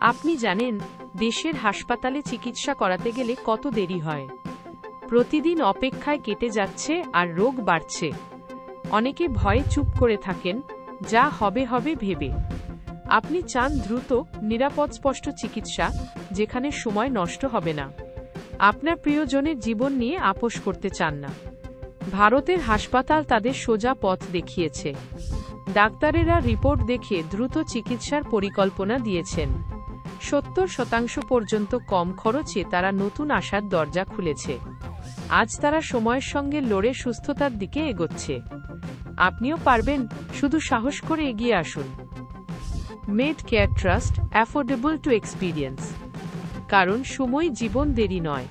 আপনি জানেন, দেশের হাসপাতালে চিকিৎসা করাতে গেলে কত দেরি হয়? প্রতিদিন অপেক্ষায় কেটে যাচ্ছে আর রোগ বাড়ছে। অনেকে ভয়ে চুপ করে থাকেন, যা হবে হবে ভেবে। আপনি চান দ্রুত, নিরাপদ, স্পষ্ট চিকিৎসা, যেখানে সময় নষ্ট হবে না। আপনার প্রিয়জনের জীবন নিয়ে আপোস করতে চান না। ভারতের হাসপাতাল তাদের সোজা পথ দেখিয়েছে। ডাক্তারেরা রিপোর্ট দেখে দ্রুত চিকিৎসার পরিকল্পনা দিয়েছেন। 70% পর্যন্ত কম খরচে তারা নতুন আশার দরজা খুলেছে। আজ তারা সময়ের সঙ্গে লড়ে সুস্থতার দিকে এগোচ্ছে। আপনিও পারবেন, শুধু সাহস করে এগিয়ে আসুন। Made care trust, affordable to experience. কারণ সময় জীবন দেরি নয়।